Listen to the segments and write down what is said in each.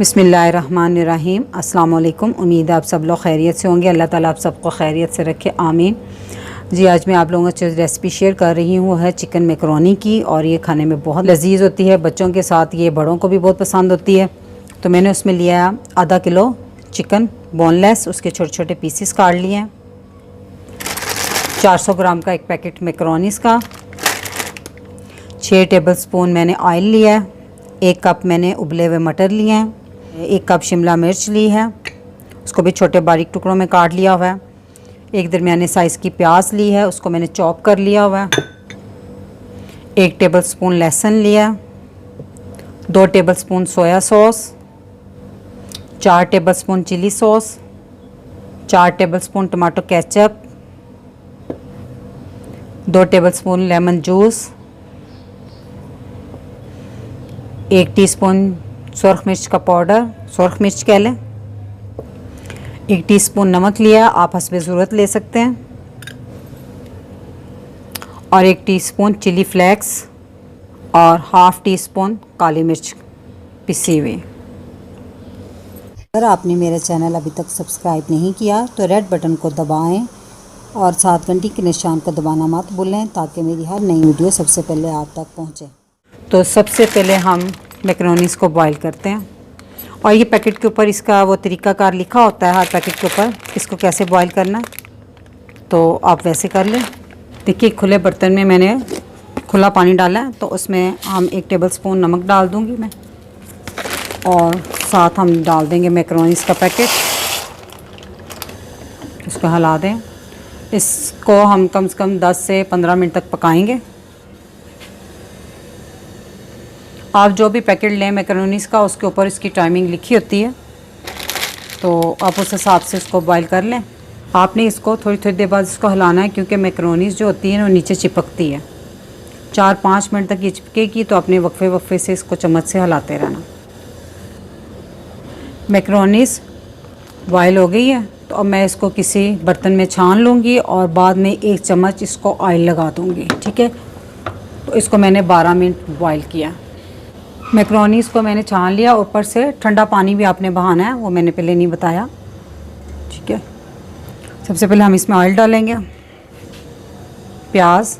बिस्मिल्लाहिर्रहमानिर्रहीम। अस्सलाम वालेकुम। उम्मीद है आप सब लोग खैरियत से होंगे। अल्लाह ताला आप सबको खैरियत से रखे, आमीन। जी, आज मैं आप लोगों से रेसिपी शेयर कर रही हूँ, है चिकन मैकरोनी की, और ये खाने में बहुत लजीज होती है। बच्चों के साथ ये बड़ों को भी बहुत पसंद होती है। तो मैंने उसमें लिया आधा किलो चिकन बोनलेस, उसके छोटे छोटे पीसीस काट लिए हैं। 400 ग्राम का एक पैकेट मैकरोनीस का, 6 टेबलस्पून मैंने ऑयल लिया है, 1 कप मैंने उबले हुए मटर लिए हैं, 1 कप शिमला मिर्च ली है, उसको भी छोटे बारीक टुकड़ों में काट लिया हुआ है। एक दरमियाने साइज़ की प्याज ली है, उसको मैंने चॉप कर लिया हुआ है। 1 टेबलस्पून लहसुन लिया, 2 tablespoon soya sauce, 4 tablespoon chilli sauce, 4 tablespoon tomato ketchup, 2 tablespoon lemon juice, 1 teaspoon सुरख मिर्च का पाउडर, सुरख मिर्च कह लें, 1 टीस्पून नमक लिया, आप हस्बे ज़रूरत ले सकते हैं, और 1 टीस्पून चिली फ्लेक्स और हाफ़ टी स्पून काली मिर्च पिसी हुई। अगर आपने मेरा चैनल अभी तक सब्सक्राइब नहीं किया तो रेड बटन को दबाएं और साथ घंटी के निशान को दबाना मत भूलें, ताकि मेरी हर नई वीडियो सबसे पहले आप तक पहुंचे। तो सबसे पहले हम मैकरोनीस को बॉईल करते हैं, और ये पैकेट के ऊपर इसका वो तरीक़ाकार लिखा होता है, हर पैकेट के ऊपर इसको कैसे बॉईल करना है, तो आप वैसे कर लें। देखिए, खुले बर्तन में मैंने खुला पानी डाला है, तो उसमें हम 1 टेबलस्पून नमक डाल दूँगी मैं, और साथ हम डाल देंगे मैकरोनीस का पैकेट। इसको हिला दें। इसको हम कम से कम 10 से 15 मिनट तक पकाएंगे। आप जो भी पैकेट लें मैकरोनीस का, उसके ऊपर इसकी टाइमिंग लिखी होती है, तो आप उस हिसाब से इसको बॉईल कर लें। आपने इसको थोड़ी थोड़ी देर बाद इसको हिलाना है, क्योंकि मैकरोनीस जो होती है ना, वो नीचे चिपकती है। 4-5 मिनट तक ये चिपकेगी, तो अपने वक्फे वक्फे से इसको चम्मच से हिलाते रहना। मैकरोनीस बॉईल हो गई है, तो अब मैं इसको किसी बर्तन में छान लूँगी, और बाद में 1 चम्मच इसको ऑयल लगा दूँगी। ठीक है, तो इसको मैंने 12 मिनट बॉईल किया। मैकरोनीस को मैंने छान लिया, ऊपर से ठंडा पानी भी आपने बहाना है, वो मैंने पहले नहीं बताया। ठीक है, सबसे पहले हम इसमें ऑयल डालेंगे, प्याज,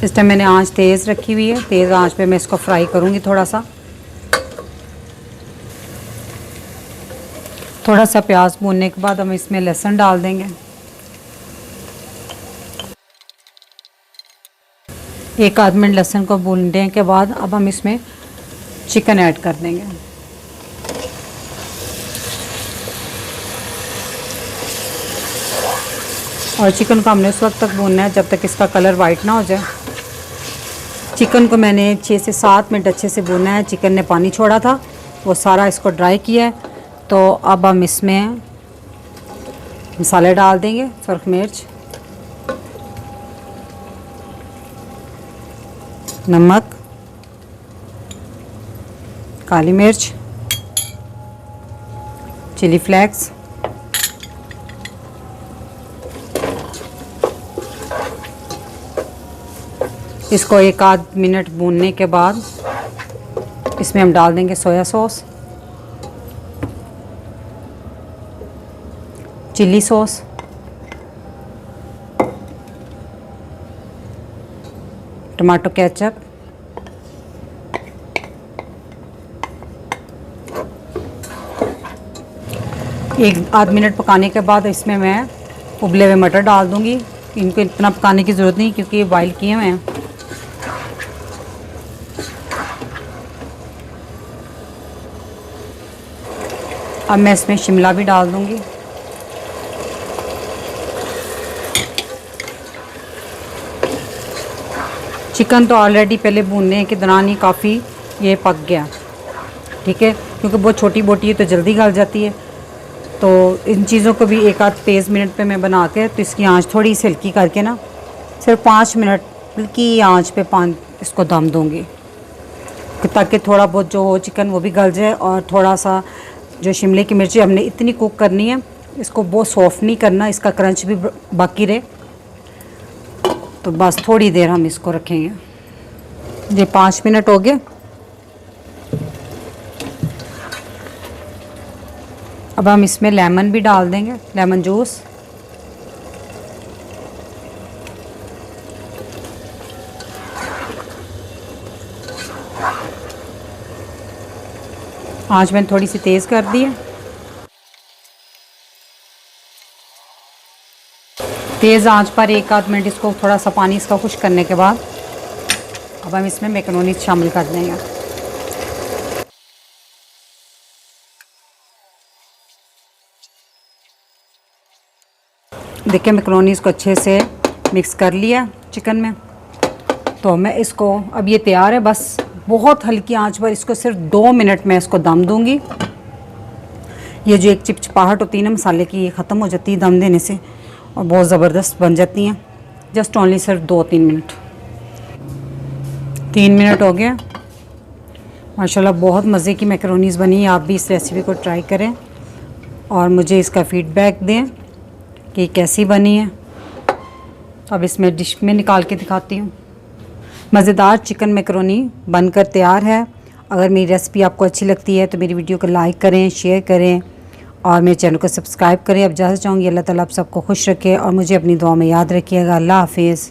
इस टाइम मैंने आंच तेज़ रखी हुई है, तेज़ आंच पे मैं इसको फ्राई करूँगी। थोड़ा सा प्याज भूनने के बाद हम इसमें लहसुन डाल देंगे। 1 आध मिनट लहसुन को भूनने के बाद अब हम इसमें चिकन ऐड कर देंगे। और चिकन को हमने उस वक्त तक भूनना है जब तक इसका कलर वाइट ना हो जाए। चिकन को मैंने 6 से 7 मिनट अच्छे से भूना है। चिकन ने पानी छोड़ा था, वो सारा इसको ड्राई किया है। तो अब हम इसमें मसाले डाल देंगे, सुरख मिर्च, नमक, काली मिर्च, चिली फ्लेक्स, इसको 1 आध मिनट भूनने के बाद इसमें हम डाल देंगे soya sauce, chilli sauce, tomato ketchup, एक आध मिनट पकाने के बाद इसमें मैं उबले हुए मटर डाल दूंगी। इनको इतना पकाने की ज़रूरत नहीं, क्योंकि ये बॉईल किए हुए हैं। अब मैं इसमें शिमला भी डाल दूंगी। चिकन तो ऑलरेडी पहले भूनने के दौरान ही काफ़ी ये पक गया। ठीक है, क्योंकि बहुत छोटी बोटी है तो जल्दी गल जाती है। तो इन चीज़ों को भी 1 आध तेज़ मिनट पे मैं बना के, तो इसकी आंच थोड़ी सी हल्की करके ना, सिर्फ 5 मिनट हल्की आंच पे इसको दम दूंगी, ताकि थोड़ा बहुत जो हो चिकन वो भी गल जाए, और थोड़ा सा जो शिमले की मिर्ची हमने इतनी कुक करनी है, इसको बहुत सॉफ्ट नहीं करना, इसका क्रंच भी बाकी रहे। तो बस थोड़ी देर हम इसको रखेंगे। ये 5 मिनट हो गए। अब हम इसमें लेमन भी डाल देंगे, लेमन जूस। आँच मैंने थोड़ी सी तेज़ कर दी है। तेज़ आंच पर 1 आध मिनट इसको थोड़ा सा पानी इसका खुश्क करने के बाद अब हम इसमें मैक्रोनी शामिल कर देंगे। देखिए मैक्रोनीज़ को अच्छे से मिक्स कर लिया चिकन में। तो मैं इसको, अब ये तैयार है। बस बहुत हल्की आंच पर इसको सिर्फ 2 मिनट में इसको दम दूंगी। ये जो एक चिपचिपाहट होती है ना मसाले की, ये ख़त्म हो जाती है दम देने से और बहुत ज़बरदस्त बन जाती हैं। जस्ट ओनली सिर्फ 2-3 मिनट। 3 मिनट हो गए माशाल्लाह। बहुत मज़े की मैक्रोनीज़ बनी। आप भी इस रेसिपी को ट्राई करें और मुझे इसका फ़ीडबैक दें कि कैसी बनी है। अब इसमें डिश में निकाल के दिखाती हूँ। मज़ेदार चिकन मैक्रोनी बनकर तैयार है। अगर मेरी रेसिपी आपको अच्छी लगती है तो मेरी वीडियो को लाइक करें, शेयर करें और मेरे चैनल को सब्सक्राइब करें। अब इजाज़त चाहूँगी। अल्लाह ताला आप सबको खुश रखे और मुझे अपनी दुआ में याद रखिएगा। अल्लाह हाफिज़।